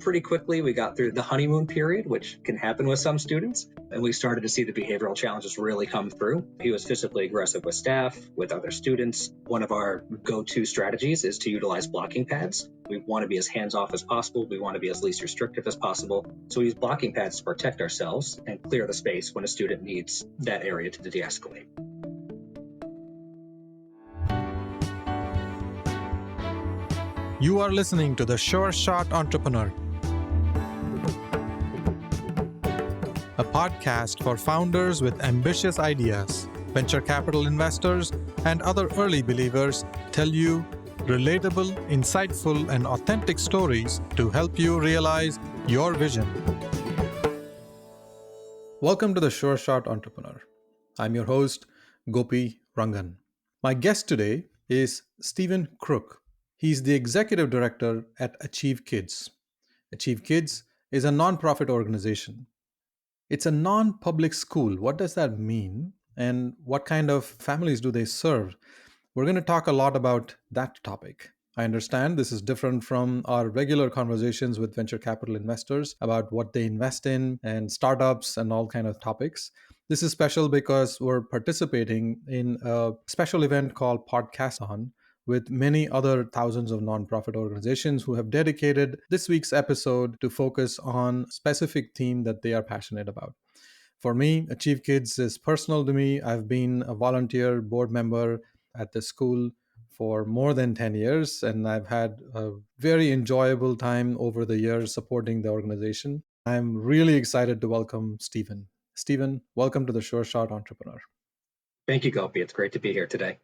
pretty quickly, we got through the honeymoon period, which can happen with some students, and we started to see the behavioral challenges really come through. He was physically aggressive with staff, with other students. One of our go-to strategies is to utilize blocking pads. We want to be as hands-off as possible. We want to be as least restrictive as possible. So we use blocking pads to protect ourselves and clear the space when a student needs that area to de-escalate. You are listening to The Sure Shot Entrepreneur, a podcast for founders with ambitious ideas. Venture capital investors and other early believers tell you relatable, insightful, and authentic stories to help you realize your vision. Welcome to The Sure Shot Entrepreneur. I'm your host, Gopi Rangan. My guest today is Stephen Crook. He's the executive director at AchieveKids. AchieveKids is a nonprofit organization. It's a non-public school. What does that mean? And what kind of families do they serve? We're going to talk a lot about that topic. I understand this is different from our regular conversations with venture capital investors about what they invest in and startups and all kind of topics. This is special because we're participating in a special event called Podcasthon with many other thousands of nonprofit organizations who have dedicated this week's episode to focus on a specific theme that they are passionate about. For me, AchieveKids is personal to me. I've been a volunteer board member at the school for more than 10 years, and I've had a very enjoyable time over the years supporting the organization. I'm really excited to welcome Stephen. Stephen, welcome to the Sure Shot Entrepreneur. Thank you, Gopi. It's great to be here today.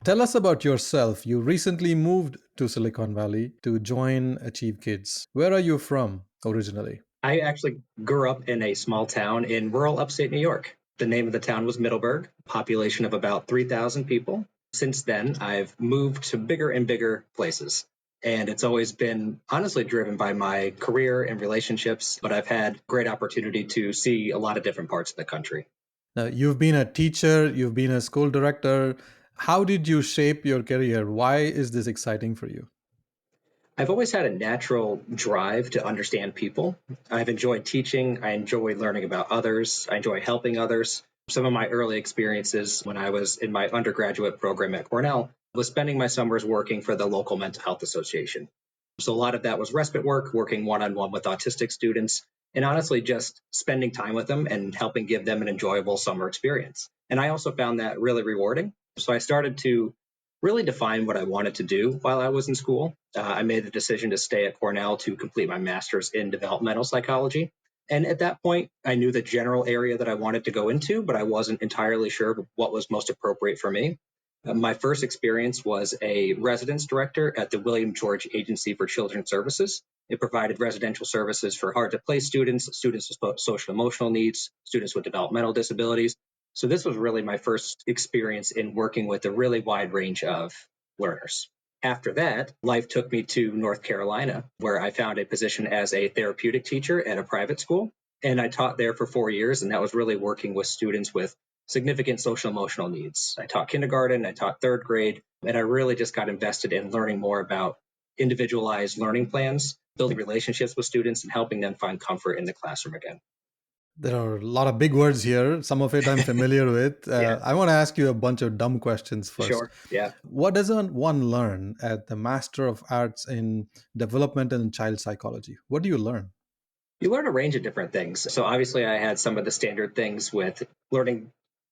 Tell us about yourself. You recently moved to Silicon Valley to join AchieveKids. Where are you from originally? I actually grew up in a small town in rural upstate New York. The name of the town was Middleburg, population of about 3,000 people. Since then, I've moved to bigger and bigger places. And it's always been honestly driven by my career and relationships, but I've had great opportunity to see a lot of different parts of the country. Now, you've been a teacher, you've been a school director. How did you shape your career? Why is this exciting for you? I've always had a natural drive to understand people. I've enjoyed teaching. I enjoy learning about others. I enjoy helping others. Some of my early experiences when I was in my undergraduate program at Cornell was spending my summers working for the local mental health association. So a lot of that was respite work, working one-on-one with autistic students, and honestly just spending time with them and helping give them an enjoyable summer experience. And I also found that really rewarding. So I started to really define what I wanted to do while I was in school. I made the decision to stay at Cornell to complete my master's in developmental psychology. And at that point, I knew the general area that I wanted to go into, but I wasn't entirely sure what was most appropriate for me. My first experience was a residence director at the William George Agency for Children's Services. It provided residential services for hard-to-place students, students with social emotional needs, students with developmental disabilities. So this was really my first experience in working with a really wide range of learners. After that, life took me to North Carolina, where I found a position as a therapeutic teacher at a private school. And I taught there for 4 years, and that was really working with students with significant social emotional needs. I taught kindergarten, I taught third grade, and I really just got invested in learning more about individualized learning plans, building relationships with students, and helping them find comfort in the classroom again. There are a lot of big words here. Some of it I'm familiar with. I want to ask you a bunch of dumb questions first. Sure. Yeah. What does one learn at the Master of Arts in Developmental and Child Psychology? What do you learn? You learn a range of different things. So obviously I had some of the standard things with learning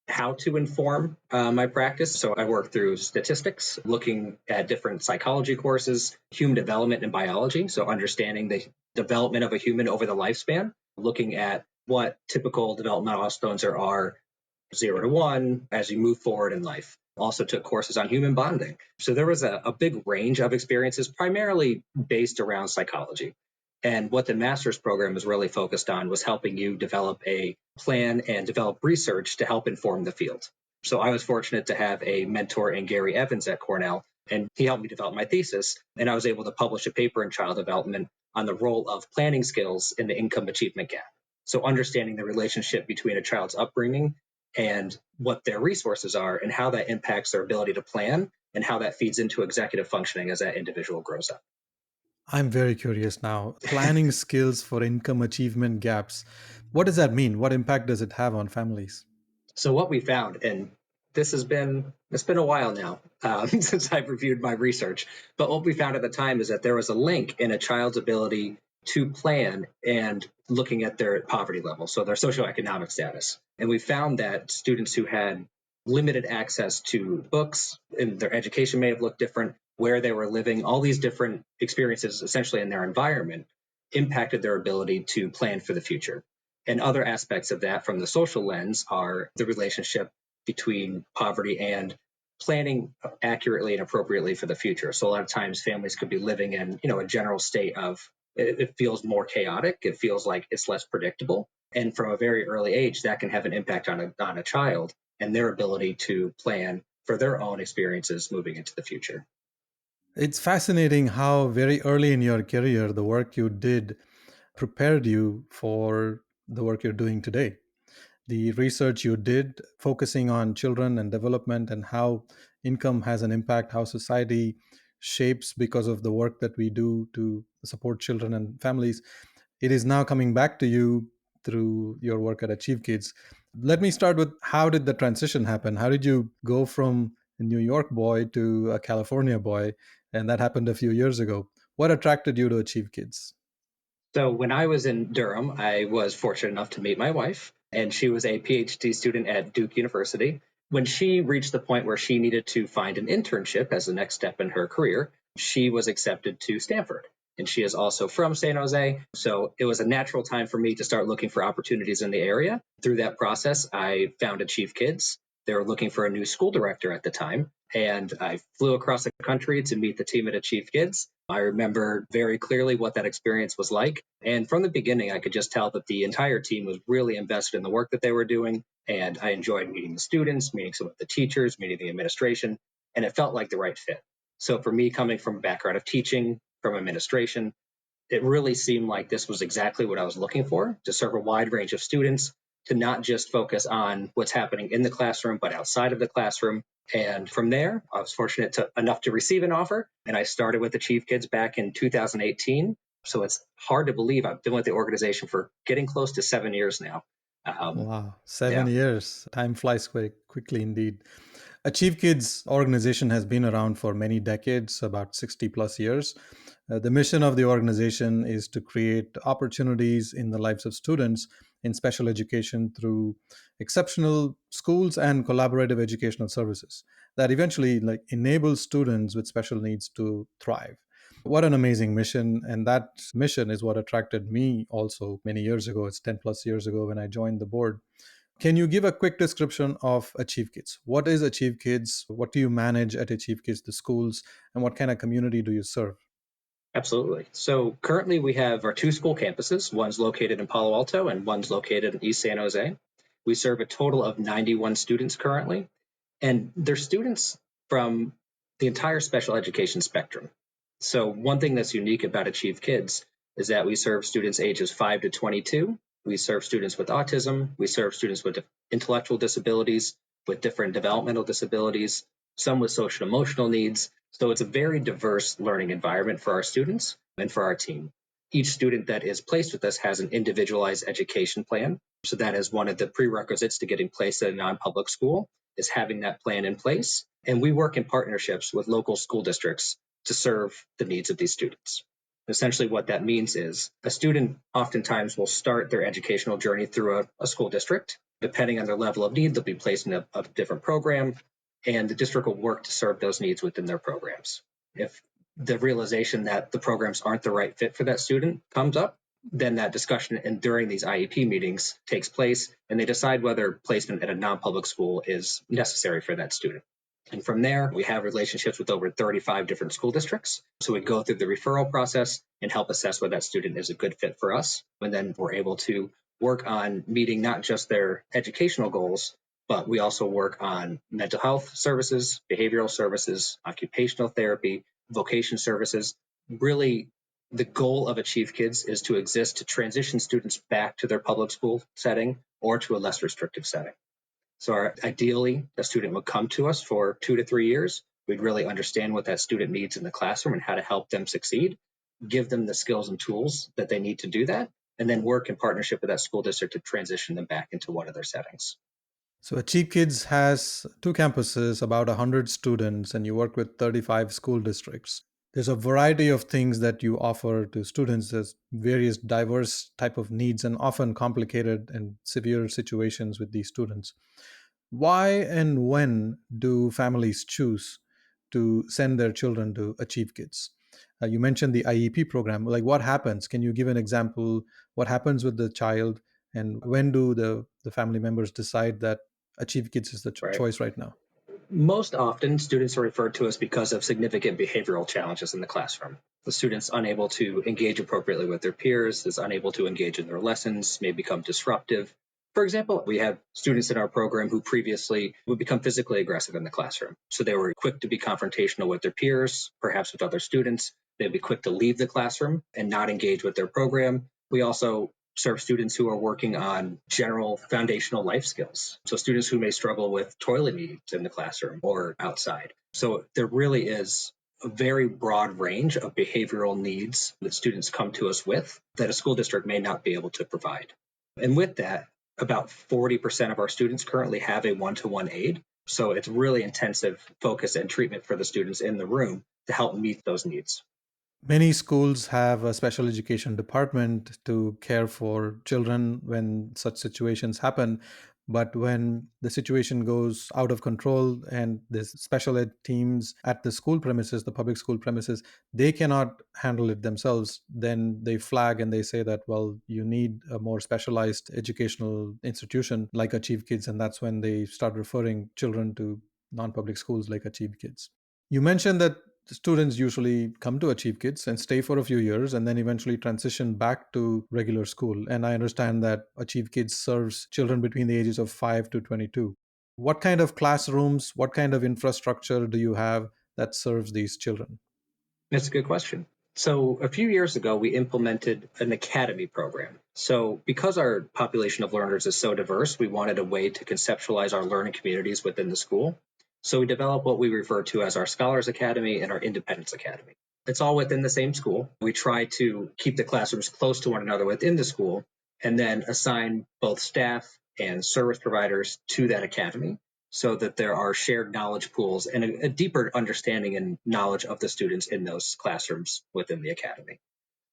how to inform my practice. So I worked through statistics, looking at different psychology courses, human development and biology. So understanding the development of a human over the lifespan, looking at what typical developmental milestones there are 0 to 1 as you move forward in life. Also took courses on human bonding. So there was a big range of experiences, primarily based around psychology. And what the master's program was really focused on was helping you develop a plan and develop research to help inform the field. So I was fortunate to have a mentor in Gary Evans at Cornell, and he helped me develop my thesis. And I was able to publish a paper in child development on the role of planning skills in the income achievement gap. So understanding the relationship between a child's upbringing and what their resources are and how that impacts their ability to plan and how that feeds into executive functioning as that individual grows up. I'm very curious now. Planning skills for income achievement gaps. What does that mean? What impact does it have on families? So what we found, and it's been a while now since I've reviewed my research, but what we found at the time is that there was a link in a child's ability to plan and looking at their poverty level, so their socioeconomic status. And we found that students who had limited access to books and their education may have looked different, where they were living, all these different experiences essentially in their environment impacted their ability to plan for the future. And other aspects of that from the social lens are the relationship between poverty and planning accurately and appropriately for the future. So a lot of times families could be living in, a general state of it feels more chaotic. It feels like it's less predictable. And from a very early age, that can have an impact on a child and their ability to plan for their own experiences moving into the future. It's fascinating how very early in your career, the work you did prepared you for the work you're doing today. The research you did focusing on children and development and how income has an impact, how society shapes because of the work that we do to support children and families, it is now coming back to you through your work at Achieve Kids. Let me start with, how did the transition happen? How did you go from a New York boy to a California boy? And that happened a few years ago. What attracted you to Achieve Kids? So when I was in Durham, I was fortunate enough to meet my wife, and she was a PhD student at Duke University. When she reached the point where she needed to find an internship as the next step in her career, she was accepted to Stanford. And she is also from San Jose. So it was a natural time for me to start looking for opportunities in the area. Through that process, I found Achieve Kids. They were looking for a new school director at the time. And I flew across the country to meet the team at Achieve Kids. I remember very clearly what that experience was like. And from the beginning, I could just tell that the entire team was really invested in the work that they were doing. And I enjoyed meeting the students, meeting some of the teachers, meeting the administration, and it felt like the right fit. So for me, coming from a background of teaching, from administration, it really seemed like this was exactly what I was looking for, to serve a wide range of students, to not just focus on what's happening in the classroom, but outside of the classroom. And from there, I was fortunate enough to receive an offer, and I started with Achieve Kids back in 2018. So it's hard to believe I've been with the organization for getting close to 7 years now. Um, Wow, seven yeah. years. Time flies quickly indeed. Achieve Kids organization has been around for many decades, about 60 plus years. The mission of the organization is to create opportunities in the lives of students in special education through exceptional schools and collaborative educational services that eventually enable students with special needs to thrive. What an amazing mission. And that mission is what attracted me also many years ago. It's 10 plus years ago when I joined the board. Can you give a quick description of Achieve Kids? What is Achieve Kids? What do you manage at Achieve Kids, the schools, and what kind of community do you serve? Absolutely. So currently we have our two school campuses. One's located in Palo Alto and one's located in East San Jose. We serve a total of 91 students currently, and they're students from the entire special education spectrum. So one thing that's unique about Achieve Kids is that we serve students ages 5 to 22. We serve students with autism. We serve students with intellectual disabilities, with different developmental disabilities, some with social emotional needs. So it's a very diverse learning environment for our students and for our team. Each student that is placed with us has an individualized education plan. So that is one of the prerequisites to getting placed at a non-public school, is having that plan in place. And we work in partnerships with local school districts to serve the needs of these students. Essentially, what that means is a student oftentimes will start their educational journey through a school district. Depending on their level of need, they'll be placed in a different program, and the district will work to serve those needs within their programs. If the realization that the programs aren't the right fit for that student comes up, then that discussion and during these IEP meetings takes place, and they decide whether placement at a non-public school is necessary for that student. And from there, we have relationships with over 35 different school districts. So we go through the referral process and help assess whether that student is a good fit for us. And then we're able to work on meeting not just their educational goals, but we also work on mental health services, behavioral services, occupational therapy, vocation services. Really, the goal of Achieve Kids is to exist to transition students back to their public school setting or to a less restrictive setting. So ideally, a student would come to us for 2 to 3 years. We'd really understand what that student needs in the classroom and how to help them succeed. give them the skills and tools that they need to do that, and then work in partnership with that school district to transition them back into one of their settings. So Achieve Kids has two campuses, about 100 students, and you work with 35 school districts. There's a variety of things that you offer to students. There's various diverse type of needs and often complicated and severe situations with these students. Why and when do families choose to send their children to Achieve Kids? You mentioned the IEP program. Like, what happens? Can you give an example? What happens with the child, and when do the family members decide that Achieve Kids is the Right. choice right now? Most often, students are referred to us because of significant behavioral challenges in the classroom. The student's unable to engage appropriately with their peers, is unable to engage in their lessons, may become disruptive. For example, we have students in our program who previously would become physically aggressive in the classroom. So they were quick to be confrontational with their peers, perhaps with other students. They'd be quick to leave the classroom and not engage with their program. We also serve students who are working on general foundational life skills. So students who may struggle with toilet needs in the classroom or outside. So there really is a very broad range of behavioral needs that students come to us with that a school district may not be able to provide. And with that, about 40% of our students currently have a one-to-one aide. So it's really intensive focus and treatment for the students in the room to help meet those needs. Many schools have a special education department to care for children when such situations happen. But when the situation goes out of control and there's special ed teams at the school premises, the public school premises, they cannot handle it themselves, then they flag and they say that, well, you need a more specialized educational institution like Achieve Kids. And that's when they start referring children to non public schools like Achieve Kids. You mentioned that the students usually come to Achieve Kids and stay for a few years and then eventually transition back to regular school. And I understand that Achieve Kids serves children between the ages of 5 to 22. What kind of classrooms, what kind of infrastructure do you have that serves these children? That's a good question. So, a few years ago, we implemented an academy program. So, because our population of learners is so diverse, we wanted a way to conceptualize our learning communities within the school. So, we developed what we refer to as our Scholars Academy and our Independence Academy. It's all within the same school. We try to keep the classrooms close to one another within the school and then assign both staff and service providers to that academy so that there are shared knowledge pools and a deeper understanding and knowledge of the students in those classrooms within the academy.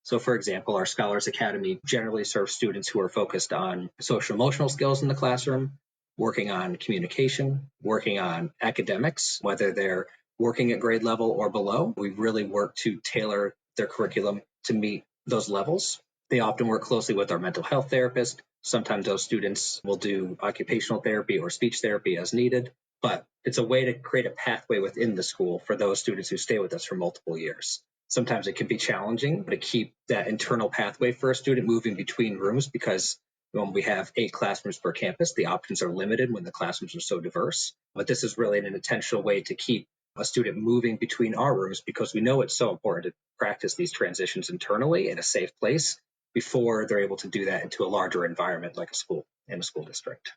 So, for example, our Scholars Academy generally serves students who are focused on social emotional skills in the classroom, working on communication, working on academics, whether they're working at grade level or below. We really work to tailor their curriculum to meet those levels. They often work closely with our mental health therapist. Sometimes those students will do occupational therapy or speech therapy as needed, but it's a way to create a pathway within the school for those students who stay with us for multiple years. Sometimes it can be challenging to keep that internal pathway for a student moving between rooms because when we have 8 classrooms per campus, the options are limited when the classrooms are so diverse. But this is really an intentional way to keep a student moving between our rooms because we know it's so important to practice these transitions internally in a safe place before they're able to do that into a larger environment like a school and a school district.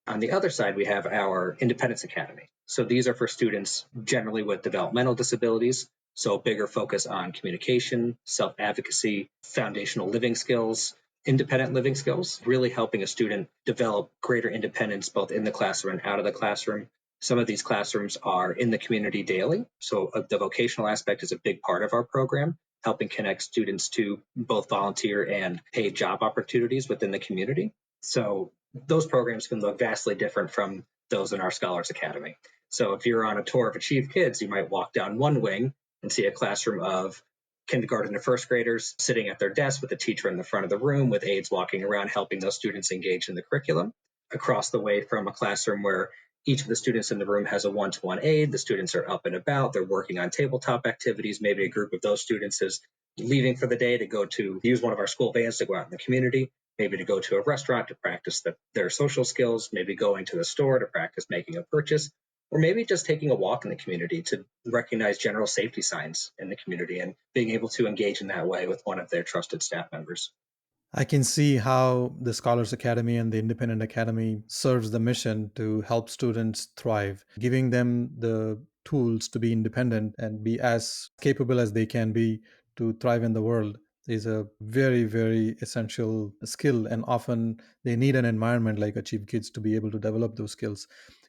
On the other side, we have our Independence Academy. So these are for students generally with developmental disabilities. So a bigger focus on communication, self-advocacy, foundational living skills, independent living skills, really helping a student develop greater independence both in the classroom and out of the classroom. Some of these classrooms are in the community daily. So the vocational aspect is a big part of our program, helping connect students to both volunteer and paid job opportunities within the community. So those programs can look vastly different from those in our Scholars Academy. So if you're on a tour of Achieve Kids, you might walk down one wing and see a classroom of kindergarten to first graders sitting at their desk with a teacher in the front of the room with aides walking around helping those students engage in the curriculum. Across the way from a classroom where each of the students in the room has a one-to-one aide, the students are up and about, they're working on tabletop activities, maybe a group of those students is leaving for the day to go to use one of our school vans to go out in the community, maybe to go to a restaurant to practice their social skills, maybe going to the store to practice making a purchase, or maybe just taking a walk in the community to recognize general safety signs in the community and being able to engage in that way with one of their trusted staff members. I can see how the Scholars Academy and the Independent Academy serves the mission to help students thrive, giving them the tools to be independent and be as capable as they can be to thrive in the world is a very, very essential skill. And often they need an environment like Achieve Kids to be able to develop those skills.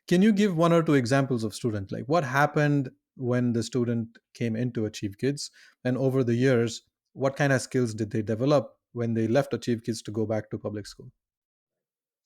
Can you give one or two examples of students? Like what happened when the student came into Achieve Kids? And over the years, what kind of skills did they develop when they left Achieve Kids to go back to public school?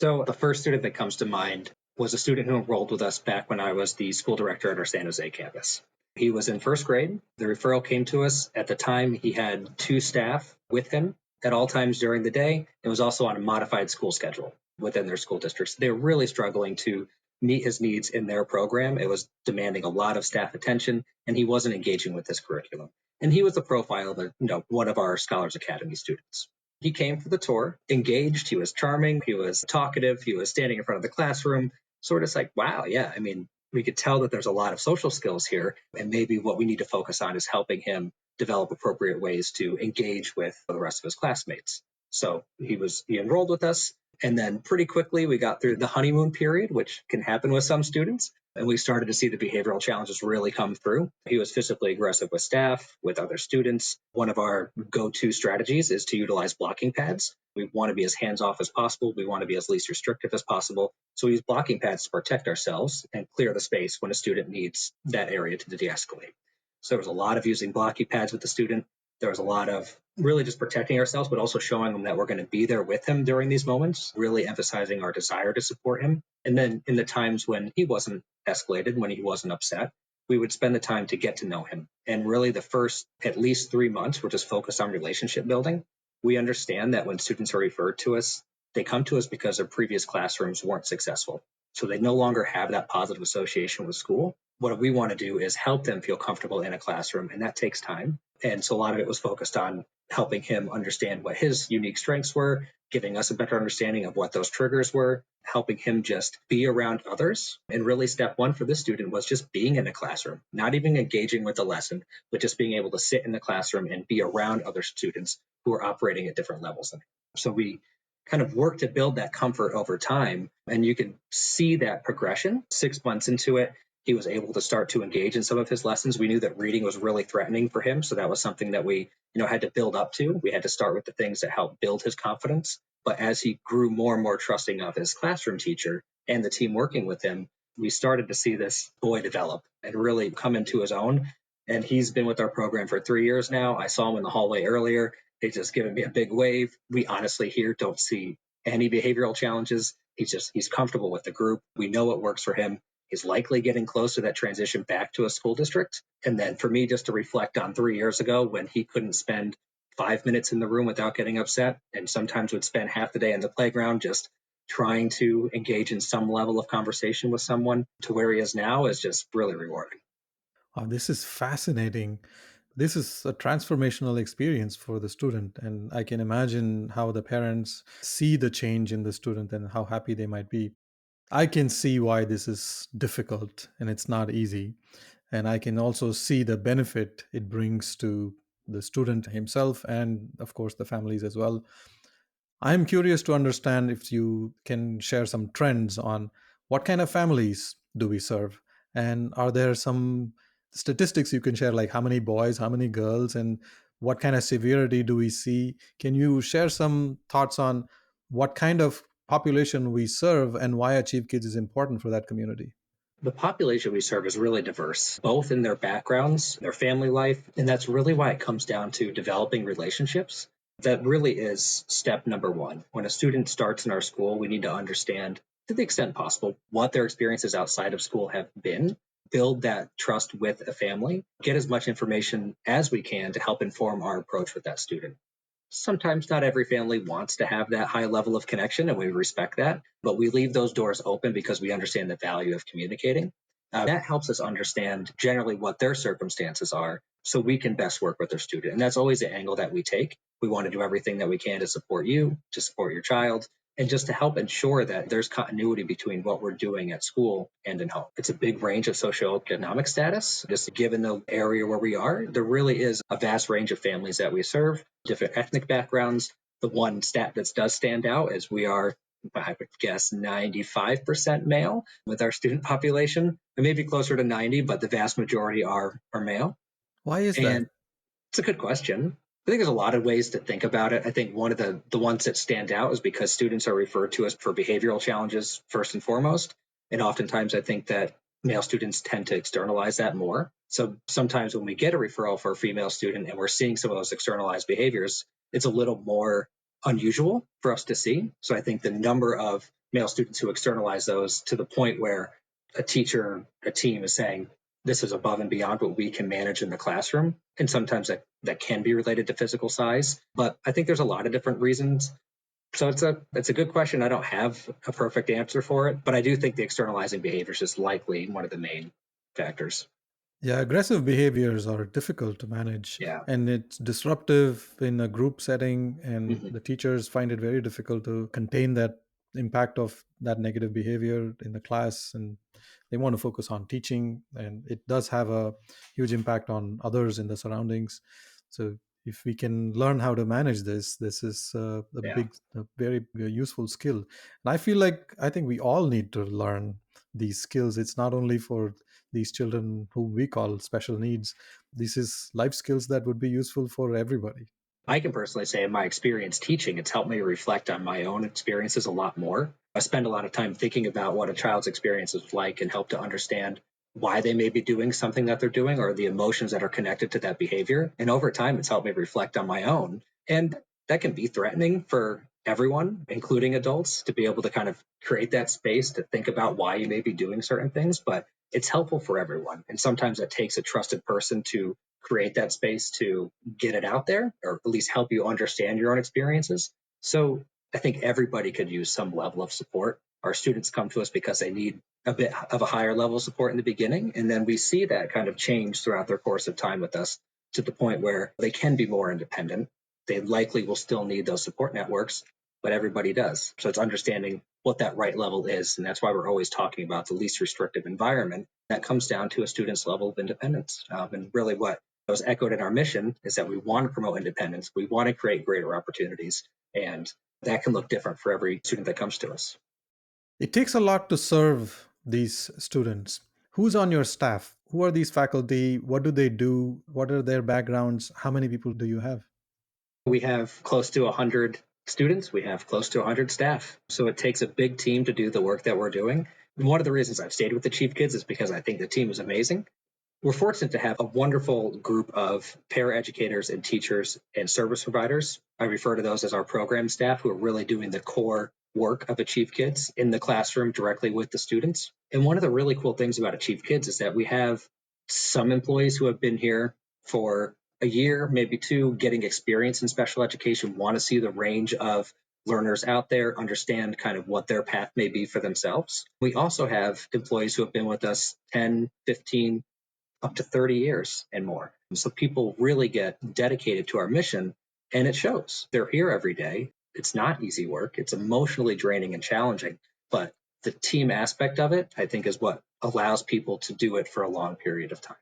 So the first student that comes to mind was a student who enrolled with us back when I was the school director at our San Jose campus. He was in first grade. The referral came to us. At the time, he had two staff with him at all times during the day. It was also on a modified school schedule within their school districts. They were really struggling to meet his needs in their program. It was demanding a lot of staff attention, and he wasn't engaging with this curriculum. And he was the profile of one of our Scholars Academy students. He came for the tour, engaged, he was charming, he was talkative, he was standing in front of the classroom, sort of like, wow, yeah, I mean, we could tell that there's a lot of social skills here. And maybe what we need to focus on is helping him develop appropriate ways to engage with the rest of his classmates. So he enrolled with us. And then pretty quickly we got through the honeymoon period, which can happen with some students. And we started to see the behavioral challenges really come through. He was physically aggressive with staff, with other students. One of our go-to strategies is to utilize blocking pads. We want to be as hands-off as possible. We want to be as least restrictive as possible. So we use blocking pads to protect ourselves and clear the space when a student needs that area to de-escalate. So there was a lot of using blocking pads with the student. There was a lot of really just protecting ourselves, but also showing them that we're going to be there with him during these moments, really emphasizing our desire to support him. And then in the times when he wasn't escalated, when he wasn't upset, we would spend the time to get to know him. And really the first at least 3 months were just focused on relationship building. We understand that when students are referred to us, they come to us because their previous classrooms weren't successful. So they no longer have that positive association with school. What we want to do is help them feel comfortable in a classroom, and that takes time. And so a lot of it was focused on helping him understand what his unique strengths were, giving us a better understanding of what those triggers were, helping him just be around others. And really, step one for this student was just being in a classroom, not even engaging with the lesson, but just being able to sit in the classroom and be around other students who are operating at different levels. So we kind of work to build that comfort over time. And you can see that progression. 6 months into it, he was able to start to engage in some of his lessons. We knew that reading was really threatening for him. So that was something that we, had to build up to. We had to start with the things that helped build his confidence. But as he grew more and more trusting of his classroom teacher and the team working with him, we started to see this boy develop and really come into his own. And he's been with our program for 3 years now. I saw him in the hallway earlier. He's just giving me a big wave. We honestly here don't see any behavioral challenges. He's comfortable with the group. We know what works for him. He's likely getting close to that transition back to a school district. And then for me, just to reflect on 3 years ago when he couldn't spend 5 minutes in the room without getting upset, and sometimes would spend half the day in the playground just trying to engage in some level of conversation with someone, to where he is now, is just really rewarding. Wow, this is fascinating. This is a transformational experience for the student. And I can imagine how the parents see the change in the student and how happy they might be. I can see why this is difficult and it's not easy. And I can also see the benefit it brings to the student himself and, of course, the families as well. I'm curious to understand if you can share some trends on what kind of families do we serve, and are there some statistics you can share, like how many boys, how many girls, and what kind of severity do we see? Can you share some thoughts on what kind of population we serve and why Achieve Kids is important for that community? The population we serve is really diverse, both in their backgrounds, their family life, and that's really why it comes down to developing relationships. That really is step number one. When a student starts in our school, we need to understand, to the extent possible, what their experiences outside of school have been, build that trust with a family, get as much information as we can to help inform our approach with that student. Sometimes not every family wants to have that high level of connection, and we respect that, but we leave those doors open because we understand the value of communicating. That helps us understand generally what their circumstances are so we can best work with their student. And that's always the angle that we take. We want to do everything that we can to support you, to support your child, and just to help ensure that there's continuity between what we're doing at school and in home. It's a big range of socioeconomic status. Just given the area where we are, there really is a vast range of families that we serve, different ethnic backgrounds. The one stat that does stand out is we are, I would guess, 95% male with our student population. It may be closer to 90, but the vast majority are male. Why is And that? It's a good question. I think there's a lot of ways to think about it. I think one of the ones that stand out is because students are referred to as for behavioral challenges first and foremost. And oftentimes I think that male students tend to externalize that more. So sometimes when we get a referral for a female student and we're seeing some of those externalized behaviors, it's a little more unusual for us to see. So I think the number of male students who externalize those to the point where a teacher, a team is saying, this is above and beyond what we can manage in the classroom. And sometimes that can be related to physical size. But I think there's a lot of different reasons. So it's a good question. I don't have a perfect answer for it, but I do think the externalizing behaviors is likely one of the main factors. Yeah, aggressive behaviors are difficult to manage, Yeah. and it's disruptive in a group setting, and Hmm. the teachers find it very difficult to contain that impact of that negative behavior in the class, and they want to focus on teaching, and it does have a huge impact on others in the surroundings. So if we can learn how to manage this is Yeah. a very useful skill. And I think we all need to learn these skills. It's not only for these children whom we call special needs. This is life skills that would be useful for everybody. I can personally say in my experience teaching, it's helped me reflect on my own experiences a lot more. I spend a lot of time thinking about what a child's experience is like and help to understand why they may be doing something that they're doing or the emotions that are connected to that behavior. And over time, it's helped me reflect on my own. And that can be threatening for everyone, including adults, to be able to kind of create that space to think about why you may be doing certain things. But it's helpful for everyone. And sometimes it takes a trusted person to create that space to get it out there or at least help you understand your own experiences. So I think everybody could use some level of support. Our students come to us because they need a bit of a higher level of support in the beginning. And then we see that kind of change throughout their course of time with us to the point where they can be more independent. They likely will still need those support networks, but everybody does. So it's understanding what that right level is. And that's why we're always talking about the least restrictive environment. That comes down to a student's level of independence. And really what was echoed in our mission is that we want to promote independence. We want to create greater opportunities. And that can look different for every student that comes to us. It takes a lot to serve these students. Who's on your staff? Who are these faculty? What do they do? What are their backgrounds? How many people do you have? We have close to 100 students. We have close to 100 staff. So it takes a big team to do the work that we're doing. And one of the reasons I've stayed with the AchieveKids is because I think the team is amazing. We're fortunate to have a wonderful group of paraeducators and teachers and service providers. I refer to those as our program staff who are really doing the core work of AchieveKids in the classroom directly with the students. And one of the really cool things about AchieveKids is that we have some employees who have been here for a year, maybe two, getting experience in special education, want to see the range of learners out there, understand kind of what their path may be for themselves. We also have employees who have been with us 10, 15, up to 30 years and more. So people really get dedicated to our mission and it shows. They're here every day. It's not easy work. It's emotionally draining and challenging, but the team aspect of it, I think, is what allows people to do it for a long period of time.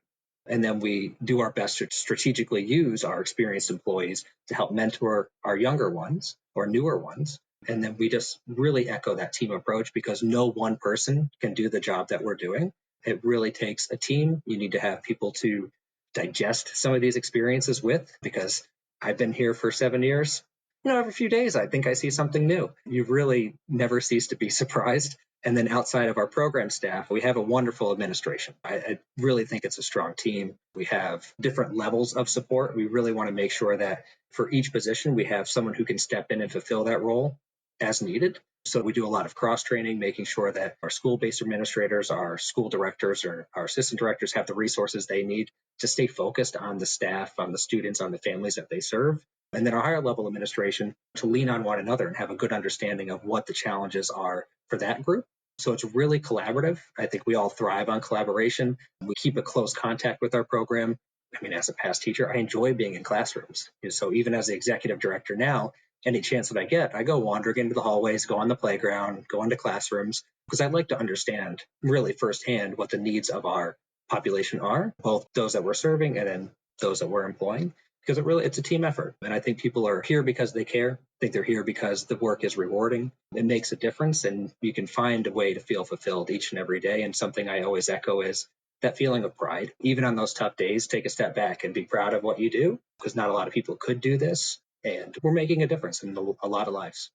And then we do our best to strategically use our experienced employees to help mentor our younger ones or newer ones. And then we just really echo that team approach because no one person can do the job that we're doing. It really takes a team. You need to have people to digest some of these experiences with because I've been here for 7 years. Every few days, I think I see something new. You really never cease to be surprised. And then outside of our program staff, we have a wonderful administration. I really think it's a strong team. We have different levels of support. We really want to make sure that for each position, we have someone who can step in and fulfill that role as needed. So we do a lot of cross training, making sure that our school-based administrators, our school directors, or our assistant directors have the resources they need to stay focused on the staff, on the students, on the families that they serve. And then our higher level administration to lean on one another and have a good understanding of what the challenges are for that group. So it's really collaborative. I think we all thrive on collaboration. We keep a close contact with our program. I mean, as a past teacher, I enjoy being in classrooms. So even as the executive director now, any chance that I get, I go wandering into the hallways, go on the playground, go into classrooms, because I'd like to understand really firsthand what the needs of our population are, both those that we're serving and then those that we're employing, because it's a team effort. And I think people are here because they care. I think they're here because the work is rewarding. It makes a difference and you can find a way to feel fulfilled each and every day. And something I always echo is that feeling of pride. Even on those tough days, take a step back and be proud of what you do, because not a lot of people could do this. And we're making a difference in a lot of lives.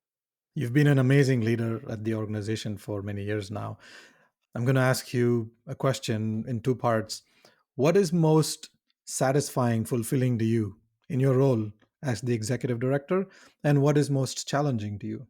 You've been an amazing leader at the organization for many years now. I'm going to ask you a question in two parts. What is most satisfying, fulfilling to you in your role as the executive director? And what is most challenging to you?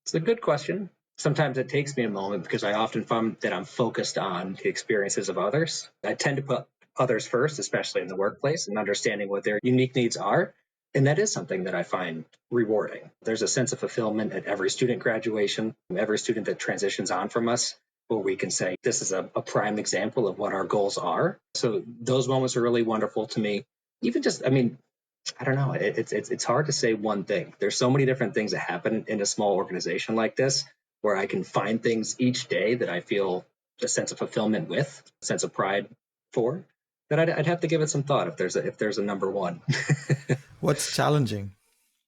It's a good question. Sometimes it takes me a moment because I often find that I'm focused on the experiences of others. I tend to put others first, especially in the workplace, and understanding what their unique needs are. And that is something that I find rewarding. There's a sense of fulfillment at every student graduation, every student that transitions on from us, where we can say, this is a prime example of what our goals are. So those moments are really wonderful to me. Even just, I don't know. It's hard to say one thing. There's so many different things that happen in a small organization like this, where I can find things each day that I feel a sense of fulfillment with, a sense of pride for. That I'd have to give it some thought if there's a number one. What's challenging?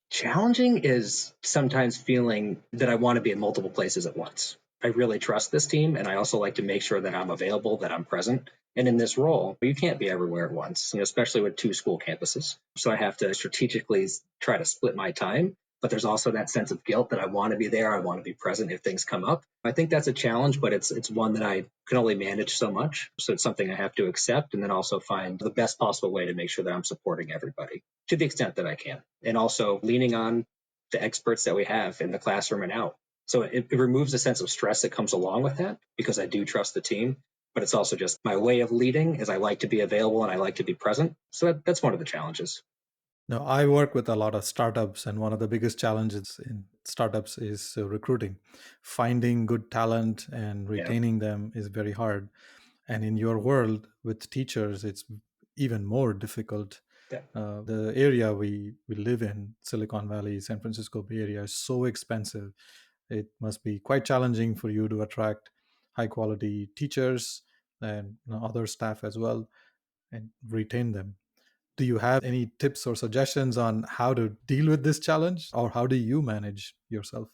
Challenging is sometimes feeling that I want to be in multiple places at once. I really trust this team, and I also like to make sure that I'm available, that I'm present. And in this role, you can't be everywhere at once, especially with two school campuses. So I have to strategically try to split my time. But there's also that sense of guilt that I want to be there. I want to be present if things come up. I think that's a challenge, but it's one that I can only manage so much. So it's something I have to accept, and then also find the best possible way to make sure that I'm supporting everybody to the extent that I can. And also leaning on the experts that we have in the classroom and out. So it removes a sense of stress that comes along with that, because I do trust the team. But it's also just my way of leading is I like to be available and I like to be present. So that's one of the challenges. Now, I work with a lot of startups, and one of the biggest challenges in startups is recruiting. Finding good talent and Yeah. retaining them is very hard. And in your world with teachers, it's even more difficult. Yeah. The area we live in, Silicon Valley, San Francisco Bay Area, is so expensive. It must be quite challenging for you to attract high quality teachers and other staff as well and retain them. Do you have any tips or suggestions on how to deal with this challenge, or how do you manage yourself?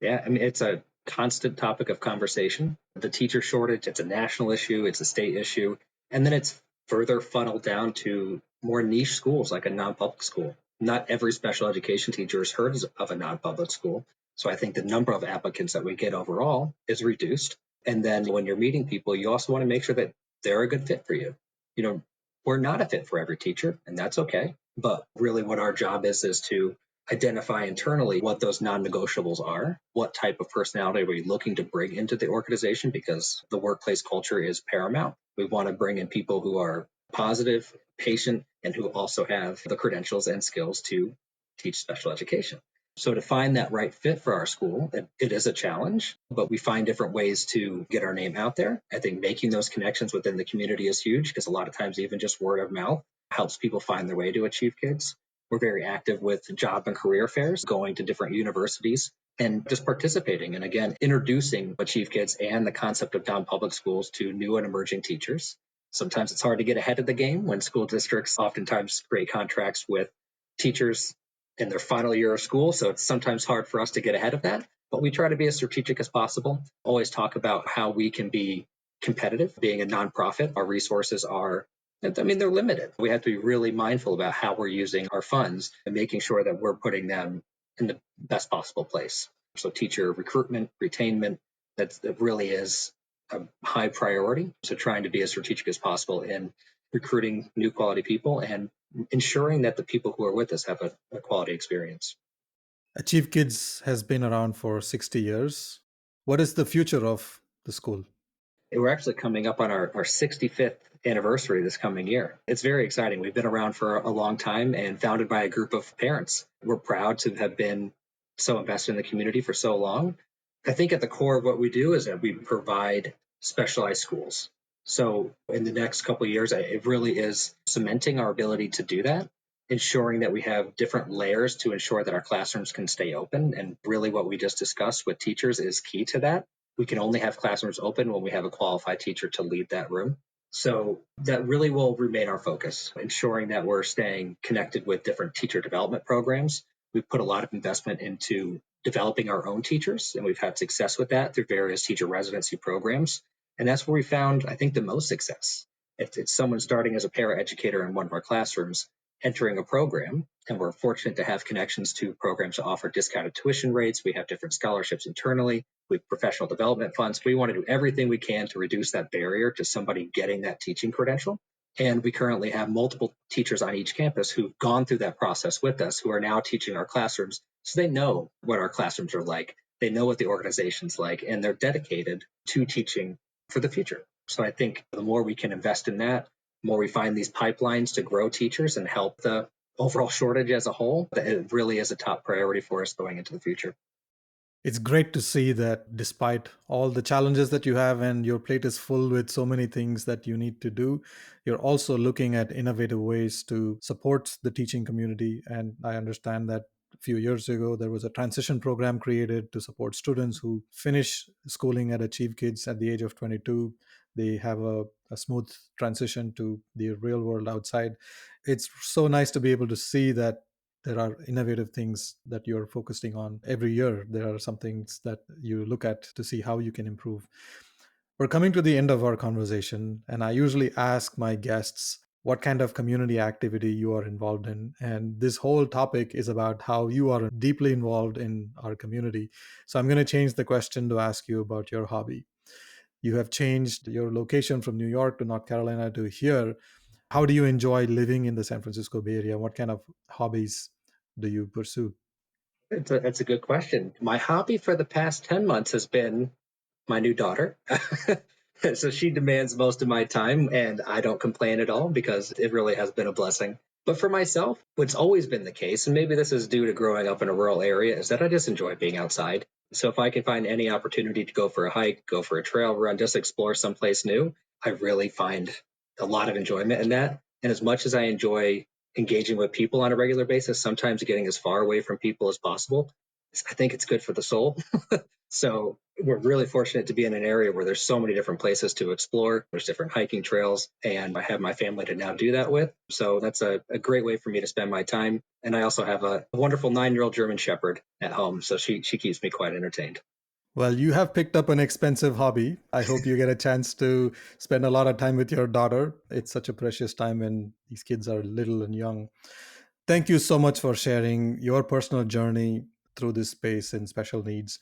Yeah, it's a constant topic of conversation. The teacher shortage, it's a national issue, it's a state issue, and then it's further funneled down to more niche schools like a non-public school. Not every special education teacher has heard of a non-public school. So I think the number of applicants that we get overall is reduced. And then when you're meeting people, you also want to make sure that they're a good fit for you. You know, we're not a fit for every teacher, and that's okay. But really what our job is to identify internally what those non-negotiables are. What type of personality are we looking to bring into the organization? Because the workplace culture is paramount. We want to bring in people who are positive, patient, and who also have the credentials and skills to teach special education. So to find that right fit for our school, it is a challenge, but we find different ways to get our name out there. I think making those connections within the community is huge, because a lot of times even just word of mouth helps people find their way to AchieveKids. We're very active with job and career fairs, going to different universities and just participating. And again, introducing AchieveKids and the concept of non-public schools to new and emerging teachers. Sometimes it's hard to get ahead of the game when school districts oftentimes create contracts with teachers in their final year of school. So it's sometimes hard for us to get ahead of that. But we try to be as strategic as possible. Always talk about how we can be competitive. Being a nonprofit, our resources are they're limited. We have to be really mindful about how we're using our funds and making sure that we're putting them in the best possible place. So teacher recruitment, retainment, that really is a high priority. So trying to be as strategic as possible in recruiting new quality people and ensuring that the people who are with us have a quality experience. Achieve Kids has been around for 60 years. What is the future of the school? We're actually coming up on our 65th anniversary this coming year. It's very exciting. We've been around for a long time and founded by a group of parents. We're proud to have been so invested in the community for so long. I think at the core of what we do is that we provide specialized schools. So in the next couple of years, it really is cementing our ability to do that, ensuring that we have different layers to ensure that our classrooms can stay open. And really what we just discussed with teachers is key to that. We can only have classrooms open when we have a qualified teacher to lead that room. So that really will remain our focus, ensuring that we're staying connected with different teacher development programs. We've put a lot of investment into developing our own teachers, and we've had success with that through various teacher residency programs. And that's where we found, I think, the most success. It's someone starting as a paraeducator in one of our classrooms, entering a program, and we're fortunate to have connections to programs that offer discounted tuition rates. We have different scholarships internally. We have professional development funds. We want to do everything we can to reduce that barrier to somebody getting that teaching credential. And we currently have multiple teachers on each campus who've gone through that process with us, who are now teaching our classrooms. So they know what our classrooms are like. They know what the organization's like, and they're dedicated to teaching for the future. So I think the more we can invest in that, the more we find these pipelines to grow teachers and help the overall shortage as a whole, that it really is a top priority for us going into the future. It's great to see that despite all the challenges that you have and your plate is full with so many things that you need to do, you're also looking at innovative ways to support the teaching community. And I understand that a few years ago, there was a transition program created to support students who finish schooling at AchieveKids at the age of 22. They have a smooth transition to the real world outside. It's so nice to be able to see that there are innovative things that you're focusing on every year. There are some things that you look at to see how you can improve. We're coming to the end of our conversation, and I usually ask my guests what kind of community activity you are involved in. And this whole topic is about how you are deeply involved in our community. So I'm going to change the question to ask you about your hobby. You have changed your location from New York to North Carolina to here. How do you enjoy living in the San Francisco Bay Area? What kind of hobbies do you pursue? That's a good question. My hobby for the past 10 months has been my new daughter. So she demands most of my time, and I don't complain at all because it really has been a blessing. But for myself, what's always been the case, and maybe this is due to growing up in a rural area, is that I just enjoy being outside. So if I can find any opportunity to go for a hike, go for a trail run, just explore someplace new, I really find a lot of enjoyment in that. And as much as I enjoy engaging with people on a regular basis, sometimes getting as far away from people as possible, I think it's good for the soul. So we're really fortunate to be in an area where there's so many different places to explore. There's different hiking trails, and I have my family to now do that with. So that's a great way for me to spend my time. And I also have a wonderful 9-year-old German Shepherd at home. So she keeps me quite entertained. Well, you have picked up an expensive hobby. I hope you get a chance to spend a lot of time with your daughter. It's such a precious time when these kids are little and young. Thank you so much for sharing your personal journey through this space in special needs.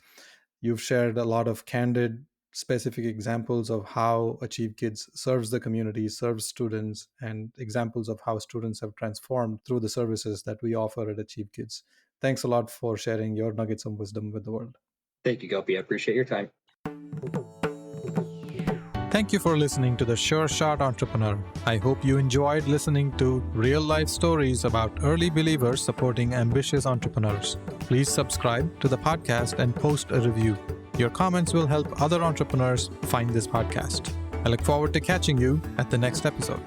You've shared a lot of candid, specific examples of how AchieveKids serves the community, serves students, and examples of how students have transformed through the services that we offer at AchieveKids. Thanks a lot for sharing your nuggets of wisdom with the world. Thank you, Gopi. I appreciate your time. Thank you for listening to The Sure Shot Entrepreneur. I hope you enjoyed listening to real-life stories about early believers supporting ambitious entrepreneurs. Please subscribe to the podcast and post a review. Your comments will help other entrepreneurs find this podcast. I look forward to catching you at the next episode.